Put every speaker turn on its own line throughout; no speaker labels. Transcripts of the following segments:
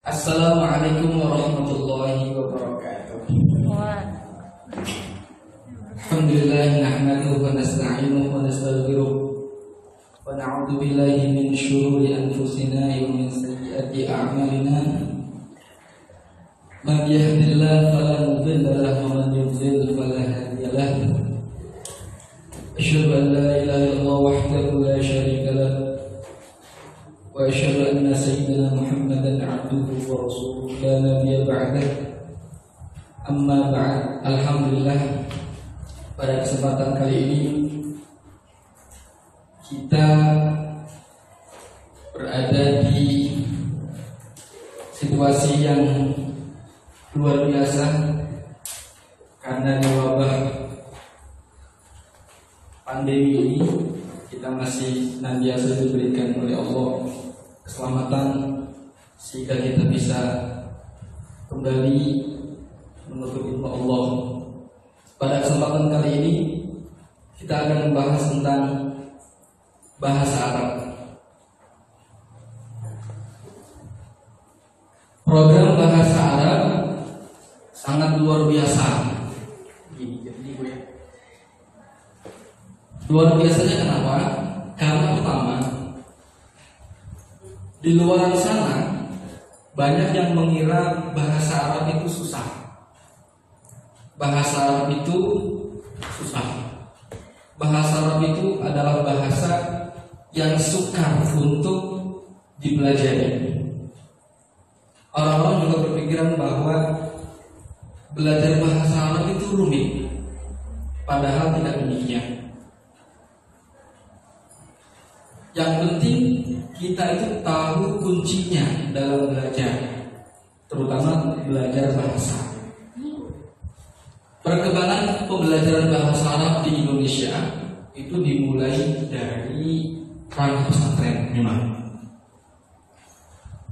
Assalamualaikum warahmatullahi wabarakatuh. Alhamdulillah nahmaduhu wa nasta'inuhu wa nastaghfiruh wa na'udzu billahi min shururi anfusina wa min sayyiati a'malina. Man yahdihillahu fala mudilla lahu wa man yudlil fala hadiya lahu. Asyhadu an la ilaha illallah wahdahu la syarika lahu wa asyhadu anna sayyidina Muhammadan 'abduhu wa rasuluhu la nabiyya ba'dahu. Amma ba'd. Alhamdulillah, pada kesempatan kali ini kita berada di situasi yang luar biasa karena di wabah pandemi ini kita masih senantiasa diberikan oleh Allah keselamatan sehingga kita bisa kembali menuntut ilmu Allah. Pada kesempatan kali ini kita akan membahas tentang bahasa Arab. Program bahasa Arab sangat luar biasa. Luar biasanya kenapa? Karena pertama, di luar sana banyak yang mengira bahasa Arab itu susah. Bahasa Arab itu susah. Bahasa Arab itu adalah bahasa yang sukar untuk dipelajari. Orang-orang juga berpikiran bahwa belajar bahasa Arab itu rumit. Padahal tidak demikian. Yang penting kita itu tahu kuncinya dalam belajar, terutama belajar bahasa. Perkembangan pembelajaran bahasa Arab di Indonesia itu dimulai dari ranah pesantren memang.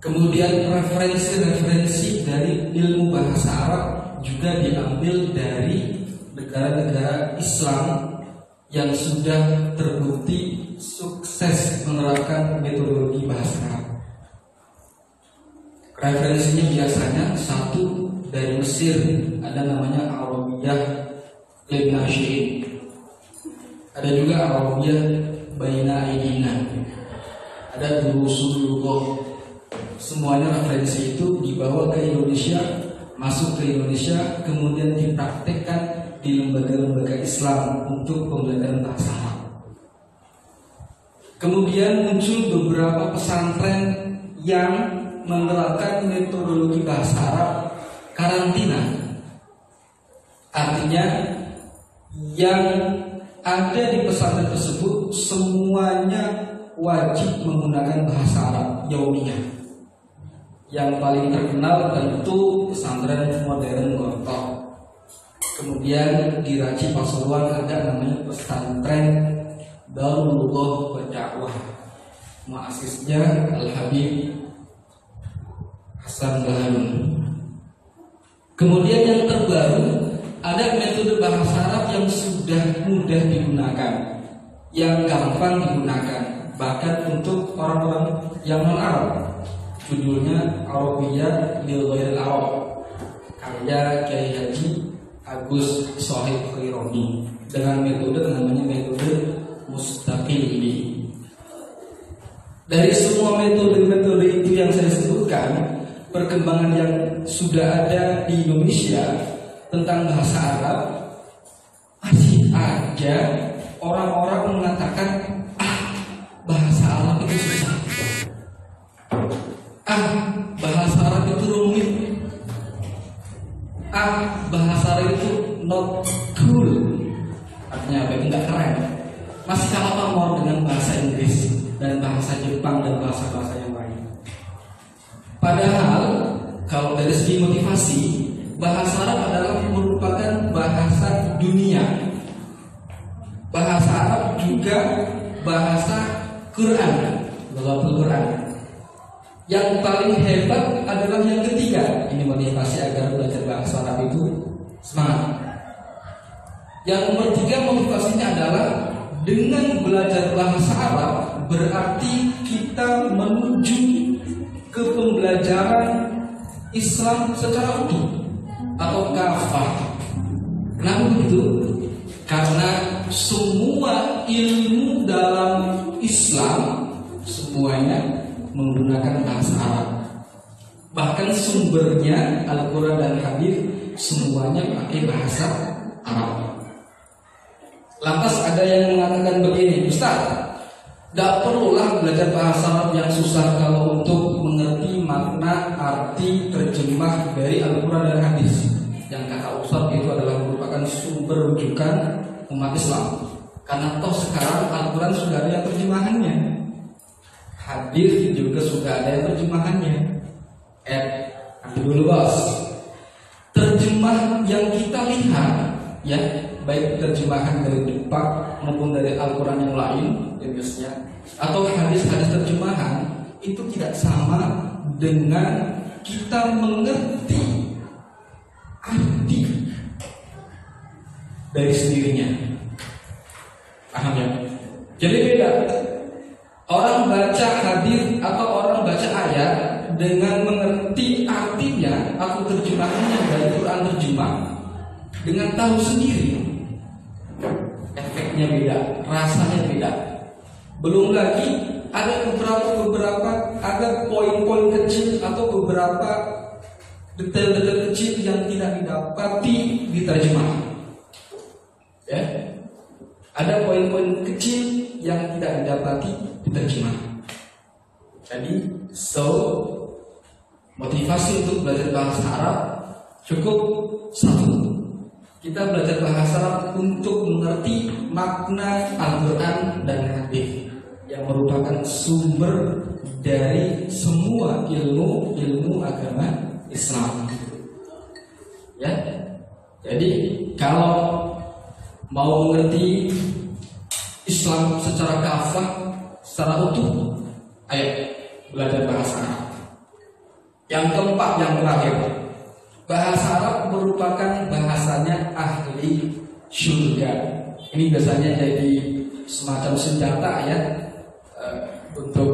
Kemudian referensi-referensi dari ilmu bahasa Arab juga diambil dari negara-negara Islam yang sudah terbukti sukses menerapkan metodologi bahasa Arab. Referensinya biasanya satu dari Mesir, ada namanya Arabiyah Ibn Ashirin. Ada juga Arabiyah Baina Aidina. Ada Durusul Lughah. Semuanya referensi itu dibawa ke Indonesia, masuk ke Indonesia, kemudian dipraktekkan di lembaga-lembaga Islam untuk pembelajaran bahasa Arab. Kemudian muncul beberapa pesantren yang menerapkan metodologi bahasa Arab karantina. Artinya yang ada di pesantren tersebut semuanya wajib menggunakan bahasa Arab yaumiyah. Yang paling terkenal tentu pesantren modern Gontor. Kemudian di Raci Pasuruan ada namanya pesantren Darul Lughah wa Dakwah. Muasisnya Al-Habib Hasan Baharun. Kemudian yang terbaru ada metode bahasa Arab yang sudah mudah digunakan, yang gampang digunakan, bahkan untuk orang-orang yang non-Arab. Judulnya Arabiyah lil Ghairil Arab, karya Kiai Haji Agus Sohib Khaironi, dengan metode namanya metode mustaqil ini. Dari semua metode-metode itu yang saya sebutkan, perkembangan yang sudah ada di Indonesia tentang bahasa Arab, masih ada orang-orang mengatakan bahasa Arab itu susah, bahasa Arab itu rumit, bahasa Arab itu not cool. Artinya apa? Itu nggak keren. Masih kalah pamor dengan bahasa Inggris dan bahasa Jepang dan bahasa-bahasa yang lain. Padahal kalau dari segi motivasi, bahasa Arab adalah merupakan bahasa dunia. Bahasa Arab juga bahasa Quran, Lughatul Quran. Yang paling hebat adalah yang ketiga. Ini motivasi agar belajar bahasa Arab itu semangat. Yang nomor 3 motivasinya adalah dengan belajar bahasa Arab berarti kita menuju ke pembelajaran Islam secara utuh atau kafah. Kenapa begitu? Karena semua ilmu dalam Islam semuanya menggunakan bahasa Arab. Bahkan sumbernya Al-Quran dan Hadis semuanya pakai bahasa Arab. Lantas ada yang mengatakan begini, Ustaz, tidak perlulah belajar bahasa Arab yang susah kalau untuk mengerti makna arti terjemah dari Al-Quran dan Hadis. Yang kata Ustaz itu adalah merupakan sumber rujukan umat Islam. Karena toh sekarang Al-Quran sudah ada yang terjemahannya, Hadis juga sudah ada yang terjemahannya. Dulu bos, terjemah yang kita lihat ya, baik terjemahan dari Jepang maupun dari Al-Quran yang lain jenisnya, atau hadis-hadis terjemahan itu tidak sama dengan kita mengerti arti dari sendirinya. Paham ya? Jadi beda. Orang baca hadis atau orang baca ayat dengan mengerti artinya atau terjemahannya dari Quran terjemah, dengan tahu sendiri, efeknya beda, rasanya beda. Belum lagi ada beberapa ada poin-poin kecil atau beberapa detail-detail kecil yang tidak didapati di terjemah. Ya, ada poin-poin kecil yang tidak didapati di terjemah. Jadi, motivasi untuk belajar bahasa Arab cukup satu. Kita belajar bahasa Arab untuk mengerti makna Al-Quran dan Hadis yang merupakan sumber dari semua ilmu agama Islam. Ya, jadi kalau mau mengerti Islam secara kafah, secara utuh, ayo belajar bahasa Arab. Yang keempat, yang terakhir, bahasa Arab merupakan bahasanya ahli surga. Ini biasanya jadi semacam senjata ya, untuk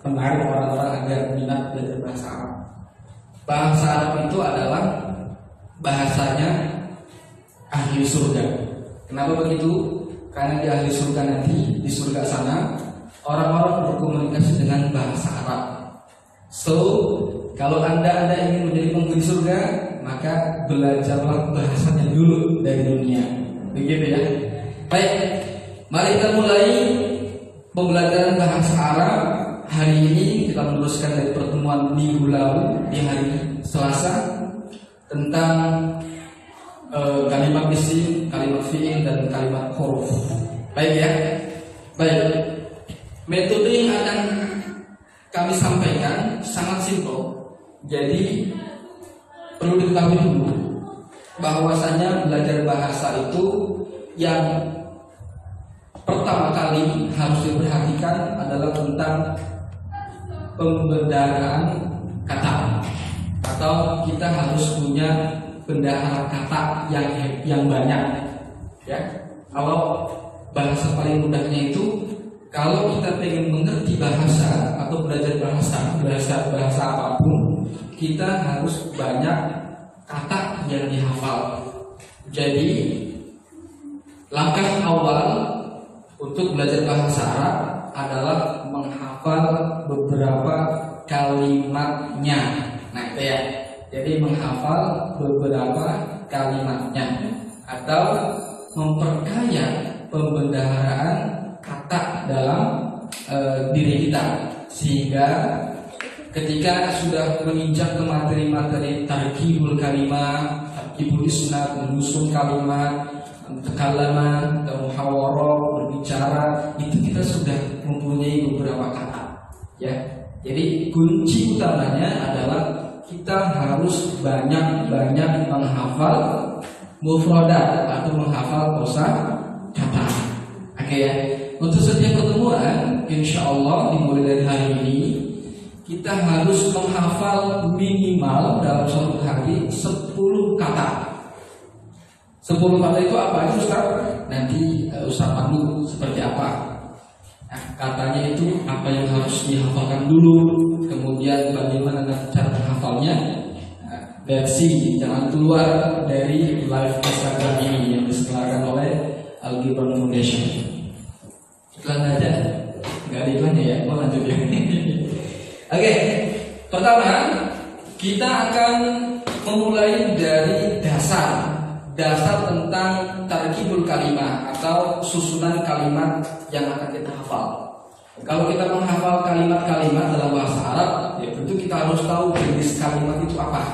menarik orang-orang agar minat belajar bahasa Arab. Bahasa Arab itu adalah bahasanya ahli surga. Kenapa begitu? Karena di ahli surga nanti, di surga sana, orang-orang berkomunikasi dengan bahasa Arab. Kalau anda ingin menjadi penghuni surga, maka belajarlah bahasanya dulu dari dunia. Begitu ya. Baik, mari kita mulai pembelajaran bahasa Arab. Hari ini kita meneruskan dari pertemuan minggu lalu di hari Selasa tentang kalimat isim, kalimat fi'il, dan kalimat huruf. Baik ya. Baik. Metode yang akan kami sampaikan sangat simpel. Jadi perlu diketahui dulu bahwasanya belajar bahasa itu yang pertama kali harus diperhatikan adalah tentang pembendaharaan kata, atau kita harus punya bendahara kata yang banyak. Ya, kalau bahasa paling mudahnya itu, kalau kita pengen mengerti bahasa atau belajar bahasa apapun, kita harus banyak kata yang dihafal. Jadi langkah awal untuk belajar bahasa Arab adalah menghafal beberapa kalimatnya. Nah itu ya. Jadi menghafal beberapa kalimatnya atau memperkaya pembendaharaan kata dalam diri kita, sehingga ketika sudah menginjak ke materi-materi tarkibul kalimat, tarkibul isnad, menyusun kalimat, takallama, muhawarah, berbicara, itu kita sudah mempunyai beberapa kata. Ya, jadi kunci utamanya adalah kita harus banyak-banyak menghafal mufradat atau menghafal kosa kata. Oke ya. Untuk setiap pertemuan, insya Allah dimulai dari hari ini, kita harus menghafal minimal dalam suatu hari 10 kata. 10 kata itu apa aja Ustaz? Nanti Ustaz pandu seperti apa. Nah, katanya itu apa yang harus dihafalkan dulu, kemudian bagaimana cara menghafalnya, That's it. Jangan keluar dari live Instagram ini yang diselenggarakan oleh Al Gibran Foundation. Iklan aja, nggak ada iklannya ya. Mau lanjut ya. Oke, pertama kita akan memulai dari dasar tentang tarkibul kalimat atau susunan kalimat yang akan kita hafal. Kalau kita menghafal kalimat-kalimat dalam bahasa Arab, ya tentu kita harus tahu jenis kalimat itu apa.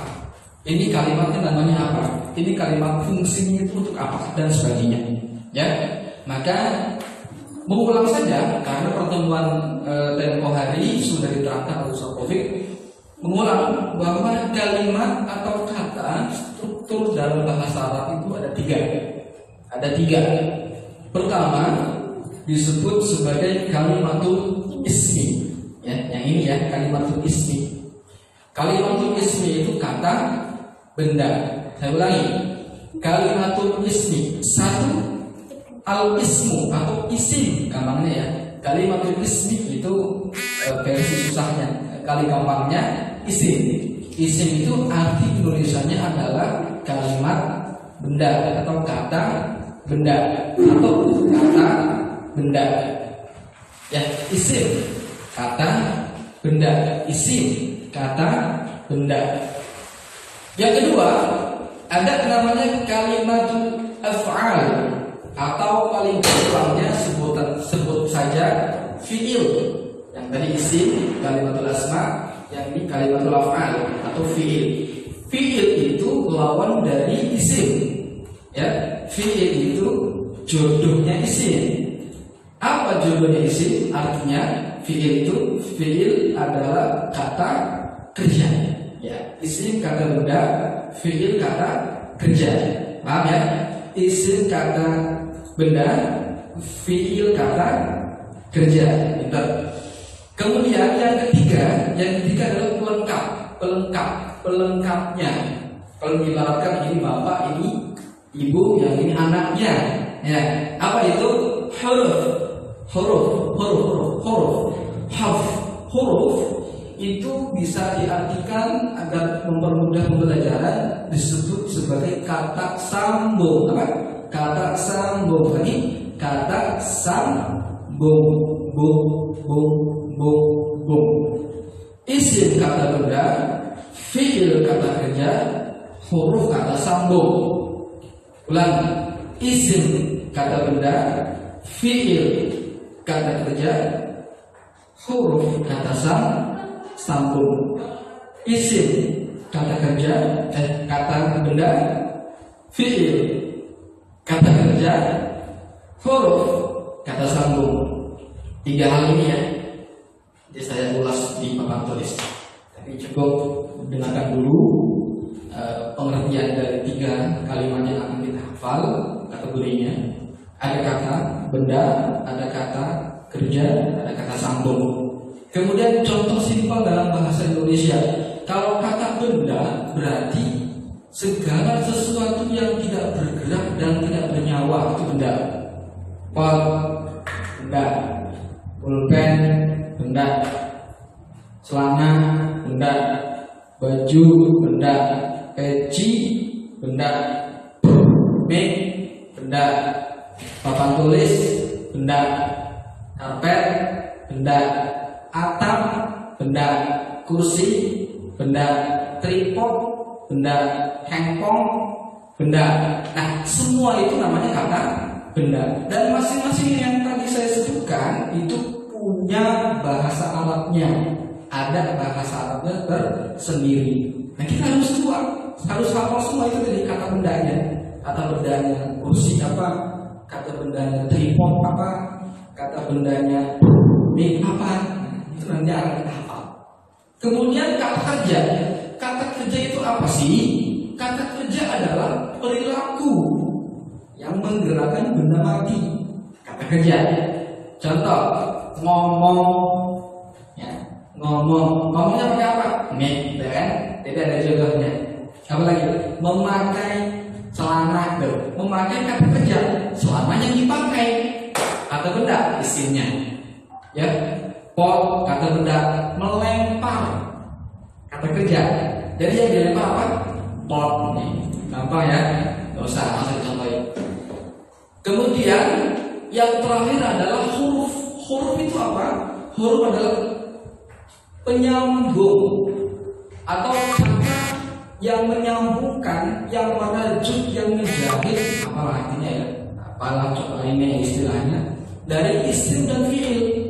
Ini kalimatnya namanya apa? Ini kalimat fungsinya itu untuk apa dan sebagainya. Ya, maka mengulang saja karena pertemuan tempo hari sudah diterangkan oleh Ustaz Taufik. Mengulang bahwa kalimat atau kata struktur dalam bahasa Arab itu ada tiga. Ada tiga. Pertama disebut sebagai kalimatul ismi. Ya, yang ini ya kalimatul ismi. Kalimatul ismi itu kata benda. Saya ulangi. Kalimatul ismi satu al-ismu atau isim gampangnya ya. Kalimatul ismi itu versi susahnya. Kali gampangnya isim. Isim itu arti Indonesianya adalah kalimat benda atau kata benda atau kata benda. Ya, isim kata benda, isim kata benda. Yang kedua, ada namanya kalimatul af'al atau paling gampangnya sebut saja fi'il. Yang tadi isim kalimatul asma, yang ini kalimatul af'al atau fi'il. Fi'il itu lawan dari isim. Ya, fi'il itu jodohnya isim. Apa jodohnya isim? Artinya fi'il adalah kata kerja. Ya, isim kata benda, fi'il kata kerja. Paham ya? Isim kata benda, fi'il kata kerja. Bentar. Kemudian yang ketiga adalah pelengkapnya. Kalau diibaratkan ini bapak, ini ibu, yang ini anaknya. Ya, apa itu? Huruf itu bisa diartikan agar mempermudah pembelajaran disebut sebagai kata sambung. Apa? Kata sambung. Lagi kata sambung. Isim kata benda, fi'il kata kerja, huruf kata sambung. Ulang. Isim kata benda, fi'il kata kerja, huruf kata sambung. Isim kata kerja, kata benda, fi'il kata kerja, huruf kata sambung. Tiga hal ini ya. Jadi saya ulas di papan tulis. Tapi cukup dengarkan dulu pengertian dari tiga kalimat yang akan kita hafal kategorinya. Ada kata benda, ada kata kerja, ada kata sambung. Kemudian contoh simpel dalam bahasa Indonesia. Kalau kata benda berarti segala sesuatu yang tidak bergerak dan tidak bernyawa itu benda. Pot, benda. Pulpen, benda. Celana, benda. Baju, benda. Peci, benda. Mic, benda. Papan tulis, benda. Karpet, benda. Atap, benda. Kursi, benda. Tripod, benda. Handphone, benda. Nah, semua itu namanya kata benda. Dan masing-masing yang tadi saya sebutkan itu punya bahasa Arabnya. Ada bahasa Arabnya tersendiri. Nah, kita harus hafal semua itu dari kata bendanya. Kata bendanya kursi apa? Kata bendanya tripod apa? Kata bendanya mic apa? Itu nanti akan kita hafal. Kemudian kata kerja. Kata kerja itu apa sih? Kata kerja adalah perilaku yang menggerakkan benda mati. Kata kerja. Contoh, ngomongnya pakai apa? Mic, kan? Tidak ada jodohnya. Apa lagi? Memakai celana, memakai kata kerja. Selamanya dipakai. Kata benda isimnya. Ya, pot kata benda, melempar kata kerja. Jadi yang dilempar apa? pot nih, gampang ya, nggak usah langsung contohin. Kemudian yang terakhir adalah huruf. Huruf itu apa? Huruf adalah penyambung atau kata yang menyambungkan, yang merajuk, yang menjahit, apalah artinya ya, apalah coba ini istilahnya, dari isim dan fiil.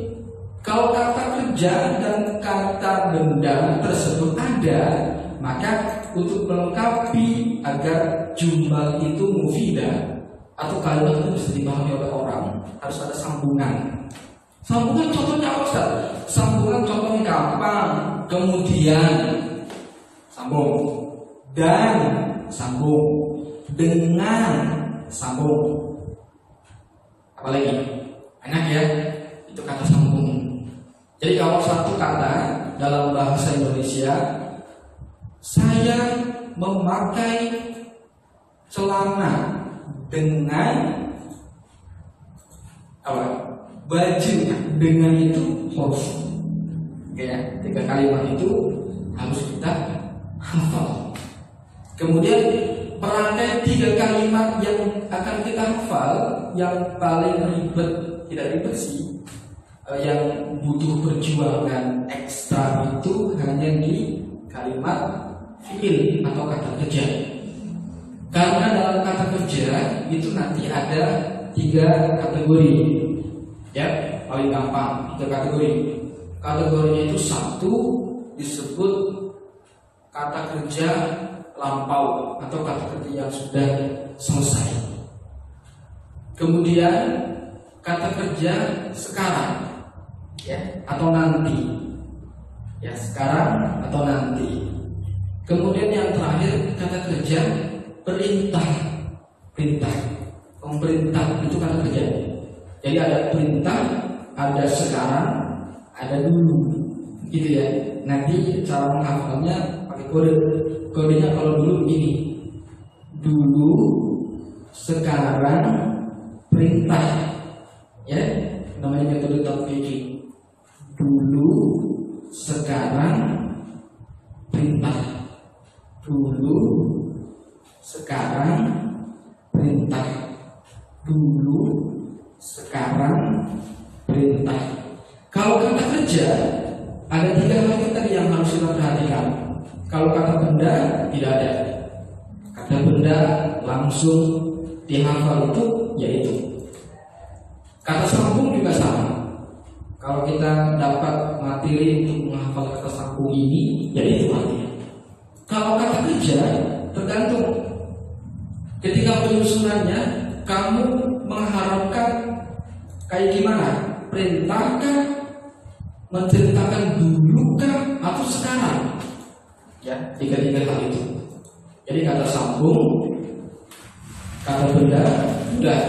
Kalau kata kerja dan kata benda tersebut ada, maka untuk melengkapi agar jumlah itu mufidah atau kalimat itu bisa dipahami oleh orang, harus ada sambungan. Sambungan contohnya apa Ustaz? Sambungan contohnya gampang. Kemudian sambung, dan sambung, dengan sambung. Apalagi? Enak ya? Itu kata sambung. Jadi kalau satu kata dalam bahasa Indonesia, saya memakai celana dengan apa? Baju, dengan itu huruf. Oke ya, 3 kalimat itu harus kita hafal. Kemudian perangkai 3 kalimat yang akan kita hafal, yang paling ribet, tidak ribet sih, yang butuh perjuangan ekstra itu hanya di kalimat fiil atau kata kerja. Karena dalam kata kerja itu nanti ada 3 kategori. Ya, paling gampang 3 kategori. Kategorinya itu 1 disebut kata kerja lampau atau kata kerja yang sudah selesai. Kemudian kata kerja sekarang, ya, atau nanti. Ya, sekarang atau nanti. Kemudian yang terakhir kata kerja perintah. Perintah. Pemerintah itu kata kerja. Jadi ada perintah, ada sekarang, ada dulu, gitu ya. Nanti cara menghafalnya pakai kode. Kodenya kalau dulu begini: dulu, sekarang, perintah. Ya, namanya metode talfiqi. Dulu, sekarang, perintah. Dulu, sekarang, perintah. Dulu, sekarang, perintah. Kalau kata kerja ada 3 hal tadi yang harus kita perhatikan. Kalau kata benda tidak ada. Kata benda langsung dihafal itu yaitu. Kata sambung juga sama. Kalau kita dapat materi untuk menghafal kata sambung ini, yaitu artinya. Kalau kata kerja tergantung. Ketika penyusunannya, kamu mengharapkan kayak gimana? Perintahkah? Menceritakan dulukah? Atau sekarang? Ya, 3 hal itu. Jadi kata sambung, kata benda, udah.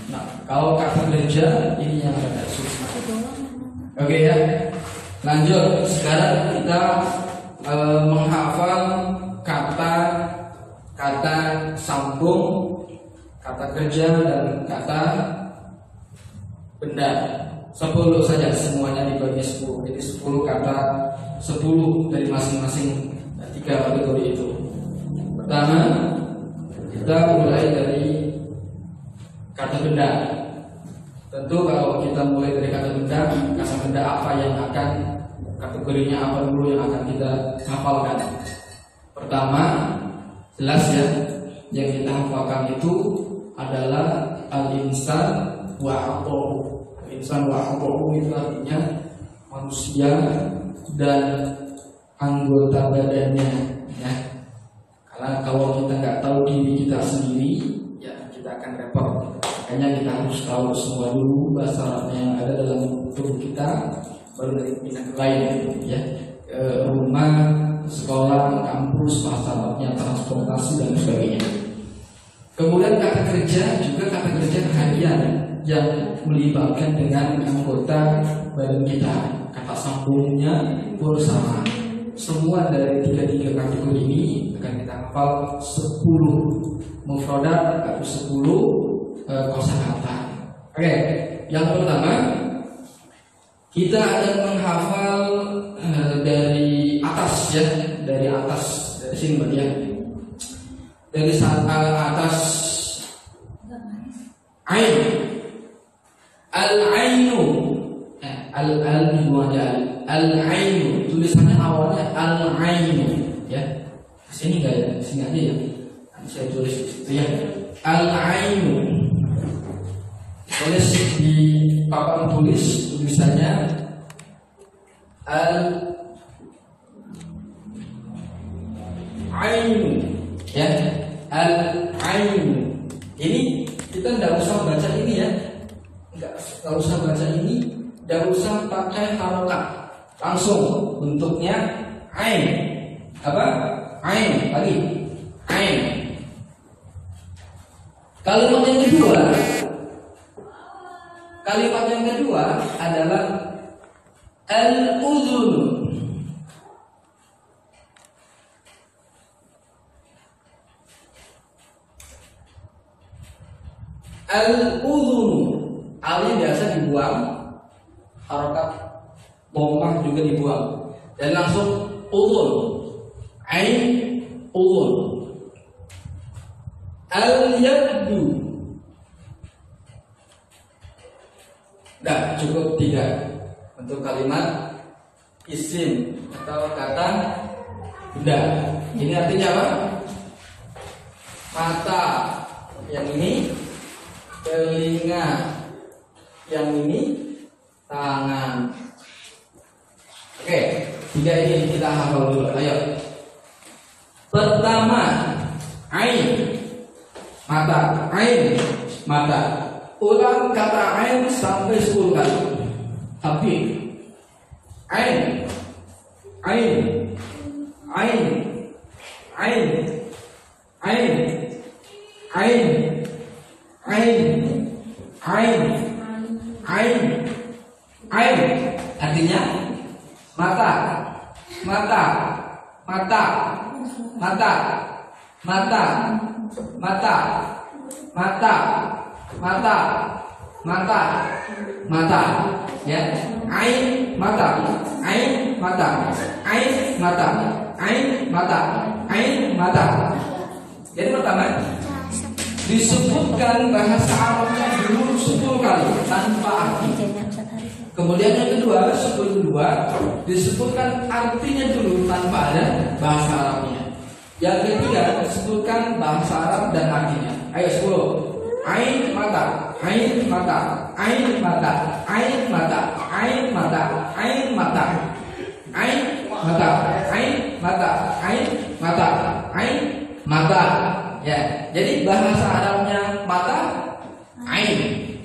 Nah, kalau kata kerja ini yang agak susah. Oke ya, lanjut. Sekarang kita menghafal kata sambung, kata kerja dan kata benda. 10 saja, semuanya dibagi 10. Jadi 10 kata, 10 dari masing-masing 3 kategori itu. Pertama, kita mulai dari kata benda. Tentu kalau kita mulai dari kata benda apa yang akan, kategorinya apa dulu yang akan kita hafalkan. Pertama, jelas ya, yang kita hafalkan itu adalah al-insan wa aqahu. Insan wa aqahu itu artinya manusia dan anggota badannya, ya. Karena kalau kita nggak tahu diri kita sendiri, ya kita akan repot. Makanya kita harus tahu semua dulu bahasa Arabnya yang ada dalam tubuh kita, baru dari pindah ke lain, ya. Rumah, sekolah, kampus, bahasa Arabnya, transportasi dan sebagainya. Kemudian kata kerja juga kata kerja harian yang melibatkan dengan anggota badan kita. Kata sambungnya pun sama. Semua dari 3 kategori ini akan kita hafal 10 mufradat atau 10 kosakata. Oke, yang pertama kita akan menghafal dari atas ya, dari atas, dari sini berarti ya. dari atas ain. Al-ainu, al-ainu, tulisannya awalnya al-ainu, ya. Sini enggak ya? Sini aja ya. Saya tulis itu ya. Al-ainu. Tulis di papan tulis tulisannya al-ainu, ya. Al-ainu. Ini kita enggak usah baca ini ya. Enggak usah baca ini, enggak usah pakai harokat, langsung bentuknya ain. Apa? Ain lagi. Ain. Kalimat yang kedua adalah al-udhun. Al-udhun. Alnya biasa dibuang, harokat bombah juga dibuang, dan langsung udhun, ain, udhun. Al-yaddu. Nah, cukup 3 untuk kalimat isim atau kata benda. Ini artinya apa? Mata yang ini, telinga yang ini, tangan. Oke, 3 ini kita hafal dulu. Ayo. Pertama, ain, mata. Ain, mata. Ulang kata ain sampai 10 kali. Tapi ain, ain, ain, ain, ain, ain, ain, ain, ain, ain. Artinya mata, mata, mata, mata, mata, mata, mata, mata, mata, mata, ya. Ain mata, ain mata, ain mata, ain mata, ain mata. Jadi pertama disebutkan bahasa Arabnya dulu 10 kali tanpa arti. Kemudian yang kedua, sebelum kedua disebutkan artinya dulu tanpa ada bahasa Arabnya. Yang ketiga disebutkan bahasa Arab dan artinya. Ayo 10. Ain mata, ain mata, ain mata, ain mata, ain mata, ain mata, ain mata, ain mata, ain mata, ain mata. Ya, jadi bahasa Arabnya mata, ain.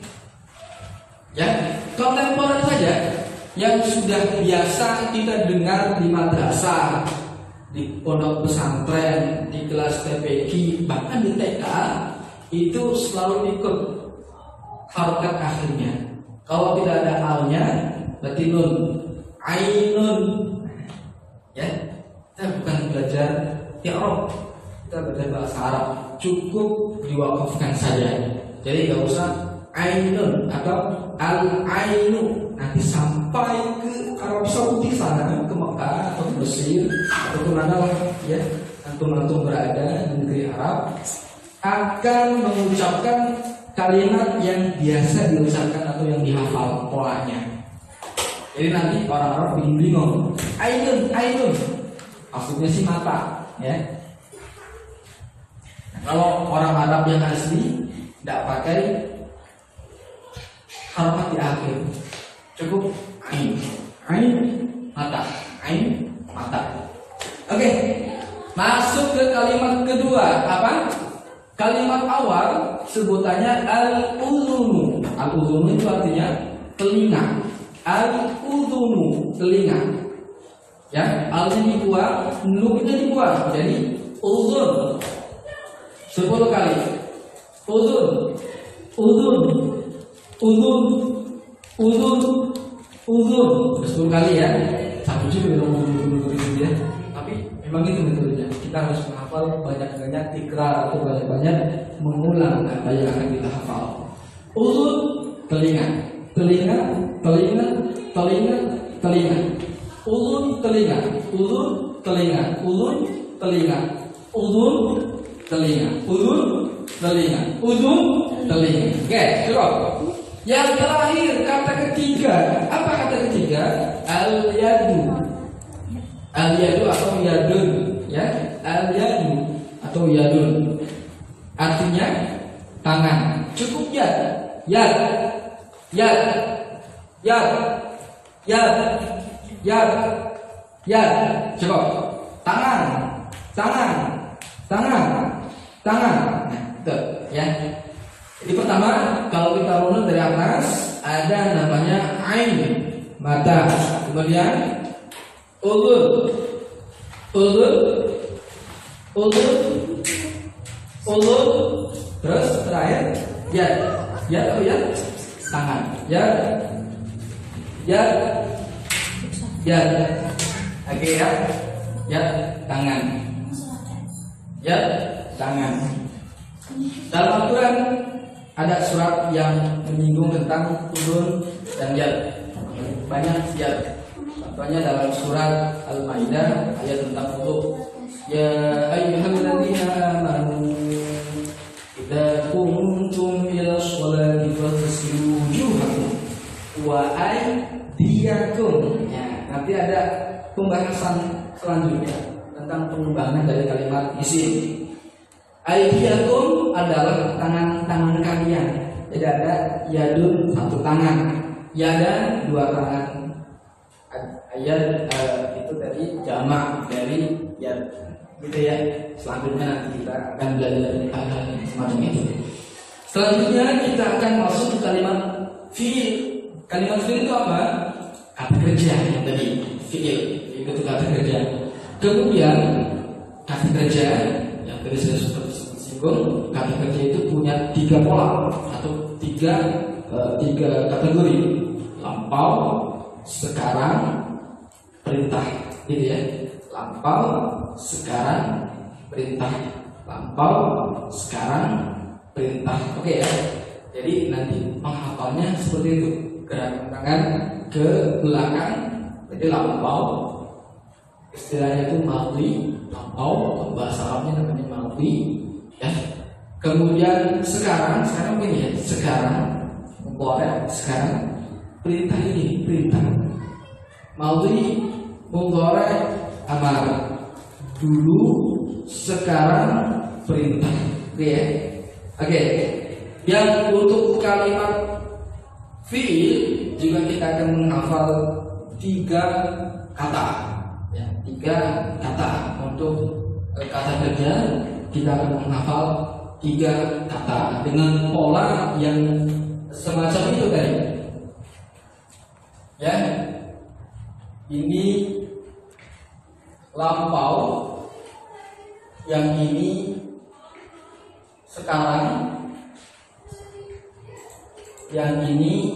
Ya, kontemporer saja yang sudah biasa kita dengar di madrasah, di pondok pesantren, di kelas TPQ, bahkan di TK, itu selalu ikut harokat akhirnya. Kalau tidak ada alnya, berarti nun, ainun. Ya, kita bukan belajar i'rab, kita belajar bahasa Arab. Cukup diwakafkan saja. Jadi nggak usah ainun atau al-ainu. Nanti sampai ke Arab Saudi sana, ke Mekah atau ke Mesir atau ke mana lah, ya, antum-antum berada di negeri Arab, akan mengucapkan kalimat yang biasa diucapkan atau yang dihafal polanya. Jadi nanti orang Arab bingung, ainun, ainun, maksudnya sih mata, ya. Kalau orang Arab yang asli tidak pakai harokat di akhir, cukup ain, ain, mata, ain, mata. Oke, masuk ke kalimat kedua, apa? Kalimat awal sebutannya al-udhunu. Al-udhunu itu artinya telinga. Al-udhunu, telinga. Ya, alnya dibuang, nunnya dibuang. Jadi udhun. 10 kali. Udhun, udhun, udhun, udhun, udhun. 10 kali ya. Satu juga ya. Tapi memang itu metodenya. Kita harus menghafal banyak-banyak tikrar atau banyak-banyak mengulang kata yang akan kita hafal. Udhun, telinga, telinga, telinga, telinga, telinga. Udhun, telinga, udhun, telinga, udhun, telinga, udhun, telinga. Udhun, telinga. Udhun, telinga. Oke, cukup. Yang terakhir, kata ketiga. Apa kata ketiga? Al-yadu. Al-yadu atau yadun, ya. Al-yadu atau yadun. Artinya tangan. Cukup yad. Yad. Yad. Yad. Yad. Yad. Yad. Cukup. Tangan. Tangan. Tangan. Tangan. Nah, itu ya. Jadi pertama, kalau kita runut dari atas, ada namanya ain, mata. Kemudian ulun, ulun, ulun, ulun. Terus terakhir yad. Yad apa yad? Tangan. Yad. Yad. Yad. Oke ya. Yad, tangan. Yad, tangan. Dalam Al-Quran ada surat yang menyinggung tentang ulun dan yad. Banyak yad. Contohnya dalam surat Al-Maidah ayat tentang ulun. Ya ayyuhalladzina amanu idza qumtum ila sholati faghsilu wujuhakum wa aydiyakum. Ya, nanti ada pembahasan selanjutnya tentang pengembangan dari kalimat isim. Aydiyakum adalah tangan-tangan kalian. Jadi ada yadun satu tangan, yada dua tangan. Ayat itu tadi jamak dari yad, gitu ya. Selanjutnya nanti kita akan belajar hal-hal semacam itu. Selanjutnya kita akan masuk ke kalimat fi'il. Kalimat fi'il itu apa? Kata kerja yang tadi fi'il itu kata kerja. Kemudian kata kerja yang tadi saya sudah singgung, kata kerja itu punya tiga pola atau tiga kategori: lampau, sekarang, perintah, gitu ya. Lampau, sekarang, perintah. Lampau, sekarang, perintah. Oke ya. Jadi nanti menghafalnya seperti itu. Gerakan tangan ke belakang. Jadi lampau, istilahnya itu madhi, lampau, bahasa Arabnya namanya madhi, ya. Kemudian sekarang begini ya, sekarang, mudhari', sekarang, perintah ini, perintah. Madhi, mudhari', amar. Dulu, sekarang, perintah. Oke ya. Oke. Yang untuk kalimat fi'il juga kita akan menghafal tiga kata, ya, tiga kata. Untuk kata kerja kita akan menghafal tiga kata dengan pola yang semacam itu tadi, ya. Ini lampau, yang ini sekarang, yang ini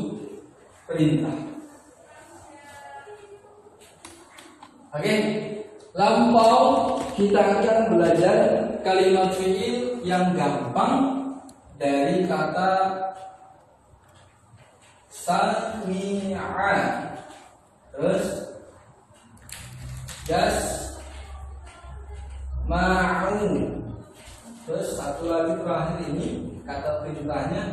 perintah. Oke, lampau kita akan belajar kalimat fi'il yang gampang dari kata sami'a, terus yasma'u, terus satu lagi terakhir ini kata perintahnya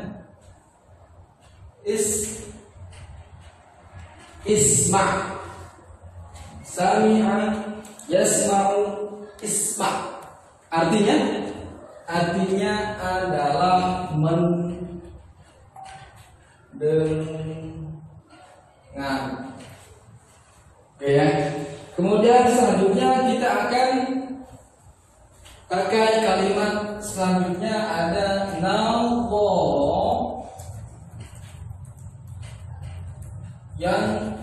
isma'. Sami'a, yasma'u, isma'. Artinya adalah mendengar. Oke ya. Kemudian selanjutnya kita akan pakai kalimat selanjutnya ada nadhara, yang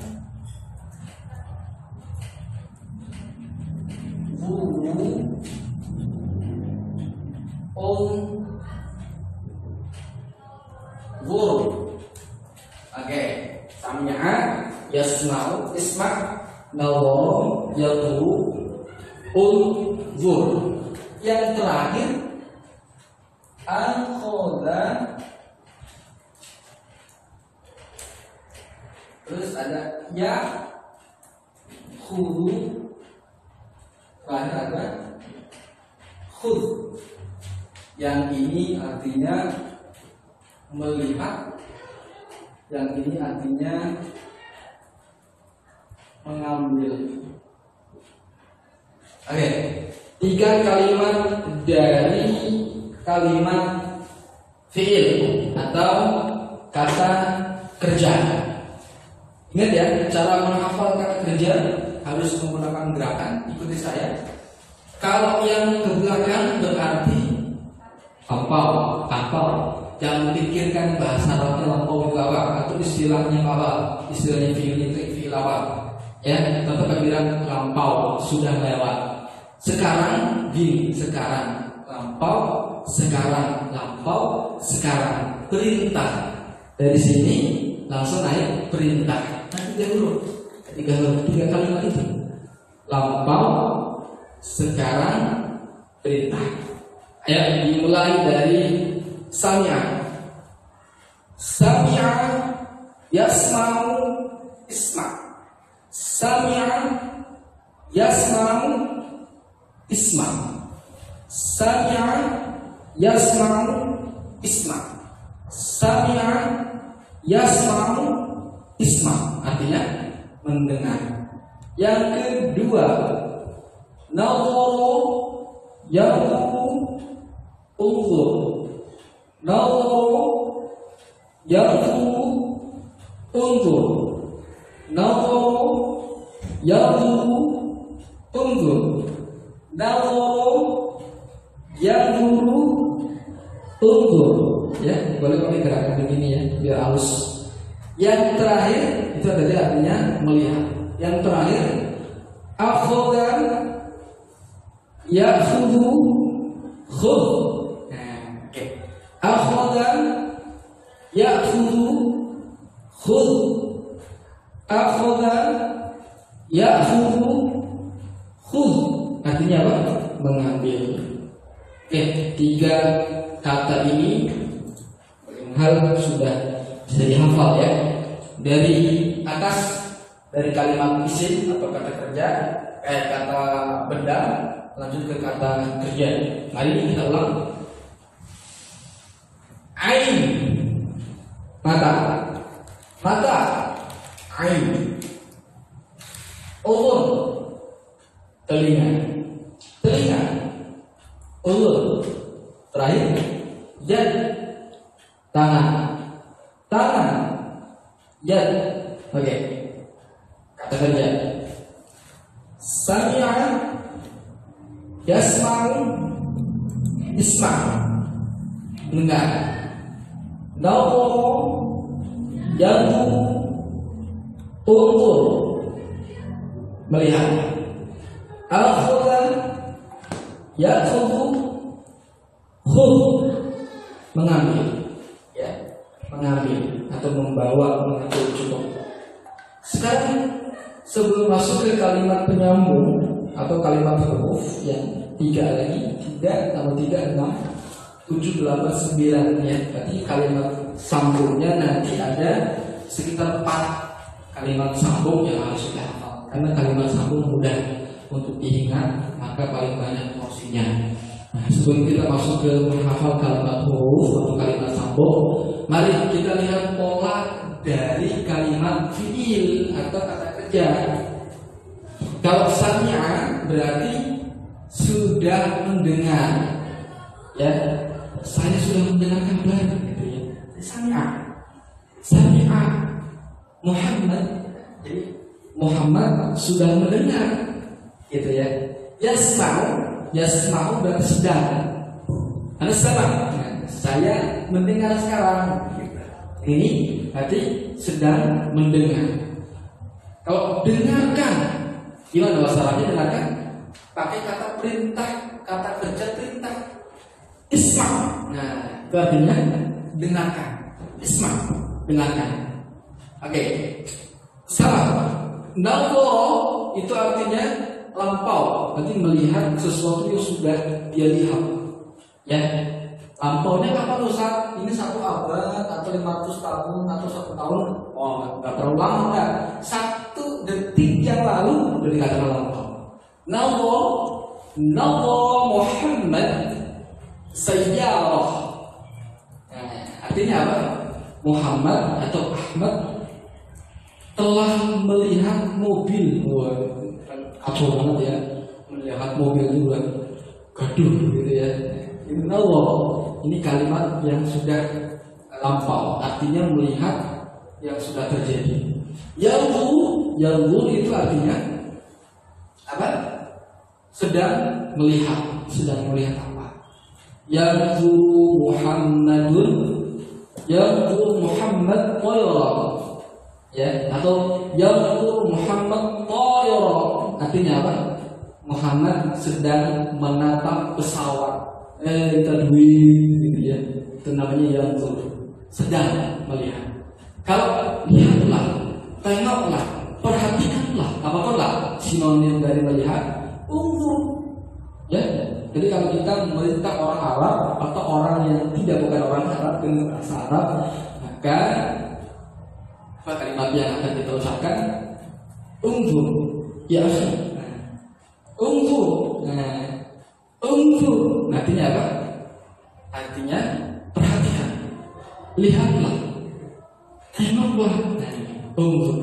Oke, sami'a, yasma'u, isma', nadhara, yadhuru, unzur. Yang terakhir akhadha, terus ada ya khudu, terakhir ada khud. Yang ini artinya melihat, yang ini artinya mengambil. Oke, 3 kalimat dari kalimat fi'il atau kata kerja. Ingat ya, cara menghafal kata kerja harus menggunakan gerakan. Ikuti saya. Kalau yang ke belakang berarti hafal. Jangan pikirkan bahasa Arabnya lampau itu apa, atau istilahnya apa, istilahnya fi'il itu fi'il apa. Ya, tetap bilang lampau, sudah lewat. Sekarang gini, sekarang lampau, perintah. Dari sini langsung naik perintah. Nanti tiga kalimat itu. Lampau, sekarang, perintah. Ayo dimulai dari sami'a. Sami'a yasma'u isma'. Sami'a yasma'u isma'. Sami'a yasma'u isma'. Sami'a yasma'u isma'. Artinya mendengar. Yang kedua, nadharu yanzuru unzur. Nadharu yanzuru unzur. Nadharu yanzuru unzur. Nadharu yanzuru unzur. Ya, boleh pakai gerakan begini ya, biar halus. Yang terakhir itu adalah artinya melihat. Yang terakhir, akhadha ya'khudhu khudh. Oke. Akhadha ya'khudhu khudh. Akhadha ya'khudhu khudh. Artinya apa? Mengambil. Oke, 3 kata ini hal sudah bisa dihafal ya. Dari atas, dari kalimat isim atau kata kerja, kata benda, lanjut ke kata kerja. Mari kita ulang. Ain, mata, ain. Udhun, telinga. Udhun. Terakhir, yad, tangan. Yad. Oke. Kata kerja. Sami'a yasma'u isma'. Mendengar. Nadharu yanzuru unzur. Melihat. Akhadha ya'khudhu khudh. Mengambil. Ya, mengambil atau membawa, mengambil cukup. Sekarang sebelum masuk ke kalimat penyambung atau kalimat huruf yang 3 lagi, 3 tambah 3 6 7 8 9 ya. Berarti kalimat sambungnya nanti ada sekitar 4 kalimat sambung yang harus kita hafal. Karena kalimat sambung mudah untuk diingat, maka paling banyak porsinya. Nah, sebelum kita masuk ke menghafal kalimat huruf atau kalimat sambung, mari kita lihat pola dari kalimat fi'il atau kata kerja. Kalau sami'a berarti sudah mendengar, ya. Saya sudah mendengar kabar, gitu ya. Sami'a Muhammad, jadi Muhammad sudah mendengar, gitu ya. Yasma'u berarti sedang. Karena saya mendengar sekarang. Ini berarti sedang mendengar. Kalau dengarkan, gimana bahasa Arabnya dengarkan? Pakai kata perintah, kata kerja perintah. Isma'. Nah, itu artinya dengarkan. Isma', dengarkan. Oke. Salah. Nadhara itu artinya lampau, berarti melihat sesuatu yang sudah dia lihat. Ya. Lampaunya kapan Ustaz? Ini 1 abad atau 500 tahun atau 1 tahun? Oh, nggak terlalu lama enggak. 1 detik yang lalu udah dikatakan lampau. Nadhara Muhammad sayyarah. Nah, artinya apa? Muhammad atau Ahmad telah melihat mobil. Wah, kacau banget ya. Melihat mobil juga gaduh gitu ya. Ini kalimat yang sudah lampau, artinya melihat yang sudah terjadi. Yanzur itu artinya apa? Sedang melihat apa? Yanzur Muhammad tayara, ya, atau yanzur Muhammad tayara, artinya apa? Muhammad sedang menatap pesawat, tadwin gitu ya. Itu namanya yanzur, sedang melihat. Kalau lihatlah, tengoklah, perhatikanlah, apapun sinonim dari melihat, unzur. Ya, jadi kalau kita merintah orang Arab atau orang yang bukan orang Arab dengan bahasa Arab, maka apa kalimat yang akan kita ucapkan? Unzur, ya. Unzur. Unzur. Artinya apa? Artinya perhatikan, lihatlah, tengoklah. Unzur.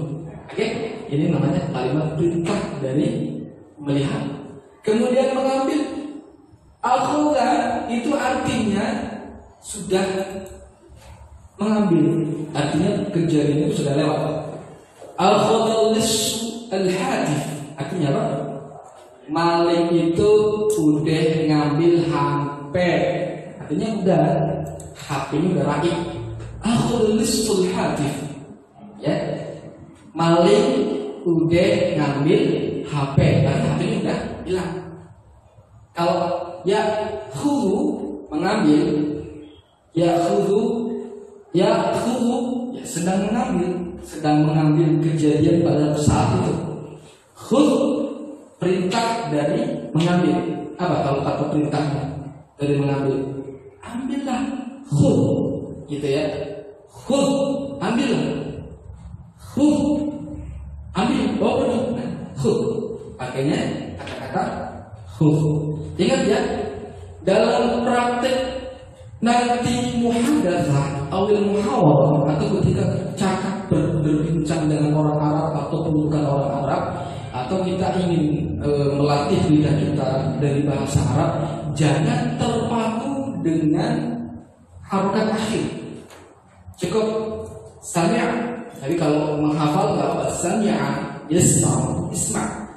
Oke, ini namanya kalimat perintah dari melihat. Kemudian mengambil, akhudha itu artinya sudah mengambil, artinya kejadian itu sudah lewat. Akhudha lissu al-hadif, artinya apa? Maling itu udah ngambil HP, artinya udah HP-nya udah raib. Akhudha lissu al-hadif, ya, maling udah ngambil HP, karena HP-nya udah hilang. Kalau ya khudhu mengambil, ya sedang mengambil kejadian pada saat itu. Khudh perintah dari mengambil. Apa kalau kata perintahnya dari mengambil? Ambillah, khudh, gitu ya. Khudh, ambillah. Khudh, ambil, bawa pergi. Khudh, pakainya kata-kata khudh. Ingat ya, dalam praktek nanti muhadatsah awil muhawarah, atau ketika cakap berbincang dengan orang Arab atau bukan orang Arab, atau kita ingin melatih lidah kita dari bahasa Arab, jangan terpaku dengan harokat akhir. Cukup sami'a. Tapi kalau menghafal nggak apa sami'a, isma.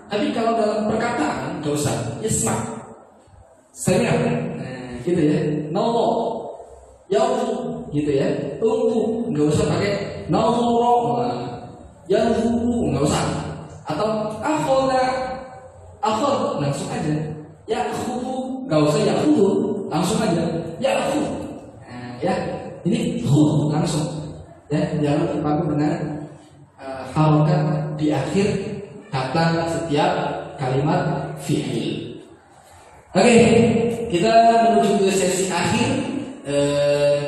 Tapi kalau dalam perkataan nggak usah isma. Sami'a, gitu ya. Nawo, yauzu, gitu ya. Tunggu, nggak usah pakai nawro, yauzu, nggak usah. Atau akhoda, langsung aja. Yakhudhu, nggak usah yakhudhu, langsung aja. Yakhudhu, ya. Ini khudh langsung. Ya, jangan terpaku dengan harokat di akhir kata setiap kalimat fi'il. Oke, kita menuju ke sesi akhir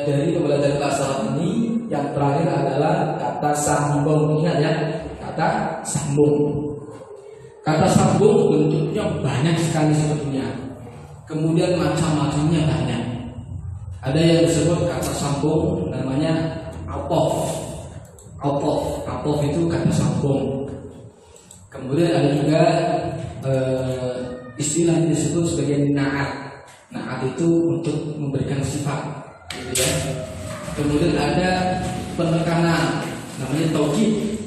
dari pembelajaran bahasa Arab ini. Yang terakhir adalah kata sambung. Ingat ya, kata sambung. Kata sambung bentuknya banyak sekali sebetulnya. Kemudian macam-macamnya banyak. Ada yang disebut kata sambung namanya atof. Atof itu kata sambung. Kemudian ada juga istilah yang disebut sebagai na'at. Na'at itu untuk memberikan sifat, gitu ya. Kemudian ada penekanan, namanya taukid.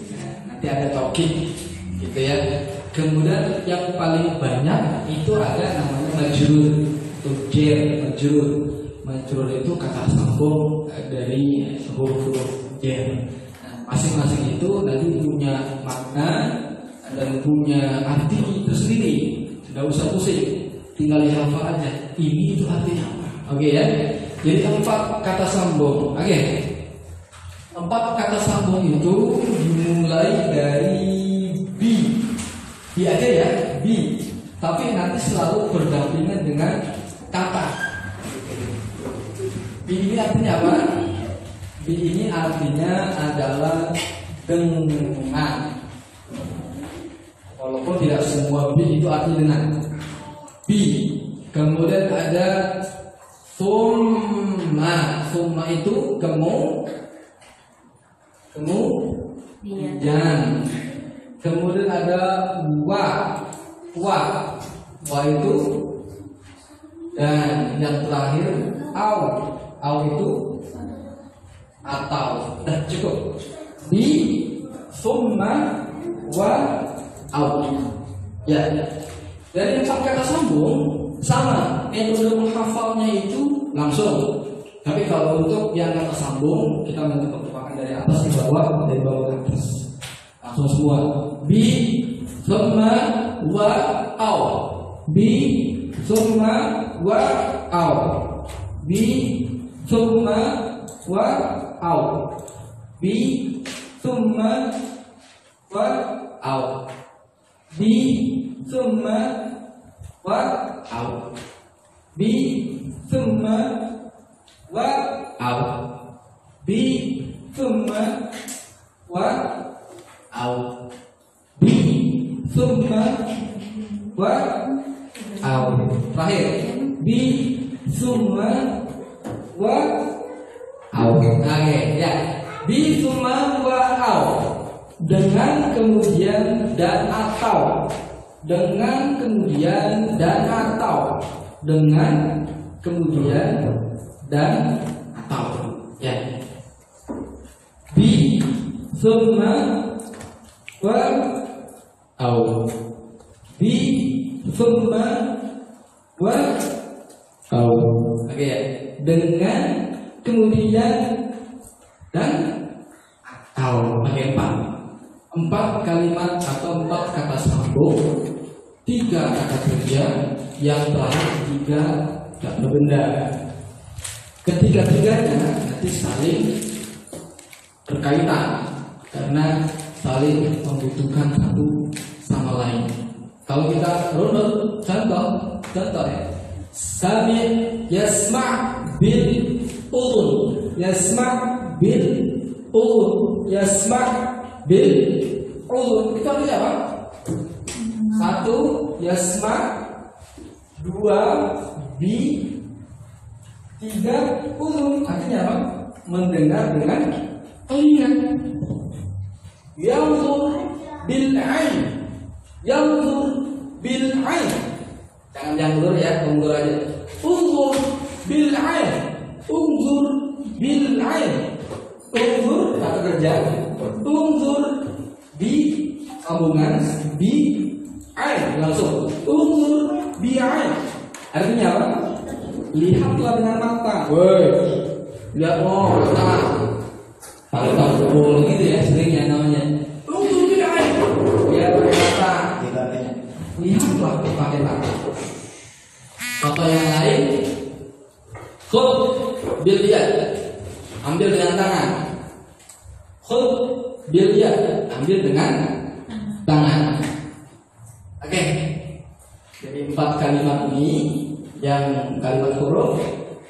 Nanti ada taukid, gitu ya. Kemudian yang paling banyak itu ada namanya majrur. Majrur itu kata sambung dari huruf-huruf jar. Masing-masing itu nanti punya makna dan punya arti tersendiri. Tidak usah pusing, tinggal dihafal aja. Ini itu artinya apa? Oke ya. Jadi 4 kata sambung. Oke. 4 kata sambung itu dimulai dari bi aja ya, bi. Tapi nanti selalu berdampingan dengan kata. Bi ini artinya apa? Bi ini artinya adalah dengan. Walaupun tidak semua bi itu artinya dengan. Bi. Kemudian ada su, itu kemudian. Kemudian ada wa itu dan yang terakhir au itu atau. Dah cukup. Bi summa wa au. Ya. Dari 4 kata sambung sama, metode menghafalnya itu langsung. Tapi kalau untuk yang kata sambung, kita mencoba dari atas ke bawah, dari bawah ke atas. Langsung semua. Bi summa wa au. Bi summa wa au. Bi summa wa au. Bi summa wa au. Bi summa wa au. Bi summa wa au. Bi summa wa au. Bi summa wa au. Terakhir. Bi summa wa au. Oke, ya. Bi summa wa au. Dengan kemudian dan atau. Dengan kemudian dan atau. Dengan kemudian dan atau. Ya. Bi summa wa au. Bi summa wa au. Oke ya. Dengan kemudian dan atau. Pakai 4 kalimat atau 4 kata sambung, 3 kata kerja, yang terakhir 3 kata benda. Ketiga-tiganya nanti saling berkaitan karena saling membutuhkan satu sama lain. Kalau kita runut contoh ya. Sami yasma' bil udhun, yasma' bil udhun, yasma' bil udhun. Itu artinya apa? 1 yasma', 2 bi, 3 udhun. Artinya apa? Mendengar dengan telinga. Yanzur bil ain, yanzur bil ain. Jangan yanzur ya, unzur aja. Unzur bil ain, unzur bil ain. Unzur kata kerja. Unzur bi sambungan bi ain langsung. Unzur bi ain. Artinya apa? Lihatlah dengan mata. Woi, lihat mata. Kalau tahu gitu ya seringnya namanya. Unzur bi ain. Lihat pakai mata. Lihatlah pakai mata. Contoh yang lain, khud bil yad, ambil dengan tangan. Khud bil yad, ambil dengan tangan. Oke. Jadi 4 kalimat ini yang kalimat huruf,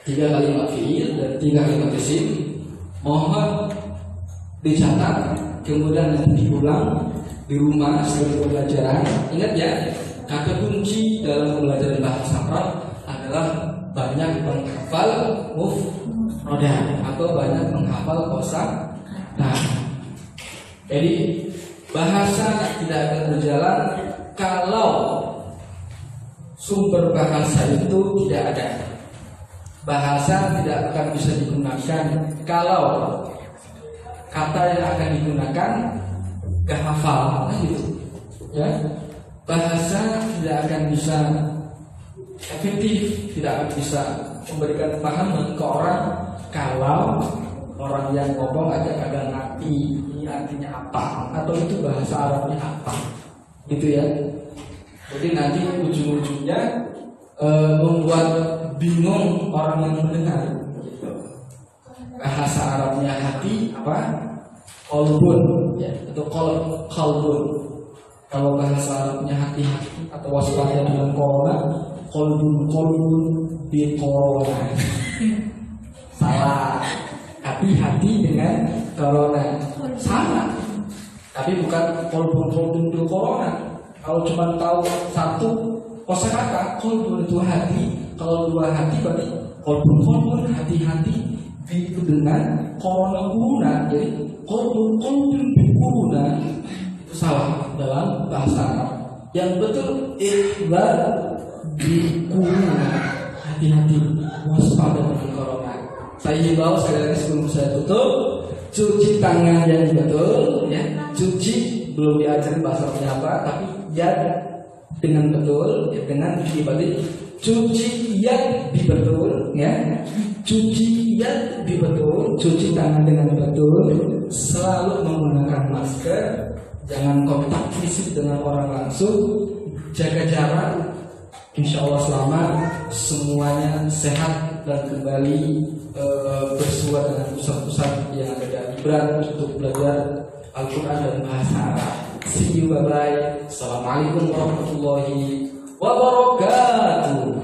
3 kalimat fiil dan 3 kalimat isim. Mohon dicatat, kemudian nanti diulang di rumah sebagai pembelajaran. Ingat ya, kata kunci dalam pembelajaran bahasa Arab adalah banyak menghafal mufradat atau banyak menghafal kosakata. Jadi bahasa tidak akan berjalan kalau sumber bahasa itu tidak ada. Bahasa tidak akan bisa digunakan kalau kata yang akan digunakan gak hafal, gitu ya. Bahasa tidak akan bisa efektif, tidak akan bisa memberikan pemahaman ke orang kalau orang yang ngomong agak ngerti ini artinya apa atau itu bahasa Arabnya apa, gitu ya. Jadi nanti ujung-ujungnya membuat bingung orang yang mendengar. Gitu. Bahasa Arabnya hati apa? Qalbun, ya, atau qalbun. Kalau bahasa Arabnya hati-hati atau waspada dengan corona, qalbun di corona. Salah. Hati-hati dengan corona. Sama. Tapi bukan qalbun di corona. Kalau cuma tahu satu kosakata, qalbun itu hati. Kalau 2 hati berarti qalbun hati-hati itu dengan quluna, jadi qulun biquluna itu salah dalam bahasa Arab. Yang betul ihbar biquluna, hati-hati, waspada dengan corona. Saya himbau sekali lagi sebelum saya tutup, cuci tangan yang betul, ya, cuci belum diajarin bahasa apa, tapi ya dengan betul, ya, dengan dibalik cuci yang betul, ya, cuci yang betul, cuci tangan dengan betul, selalu menggunakan masker, jangan kontak fisik dengan orang langsung, jaga jarak. Insya Allah selamat, semuanya sehat dan kembali bersua dengan pusat-pusat yang ada di Gibran untuk belajar Al-Quran dan bahasa Arab. See you, bye-bye. Assalamualaikum warahmatullahi wabarakatuh.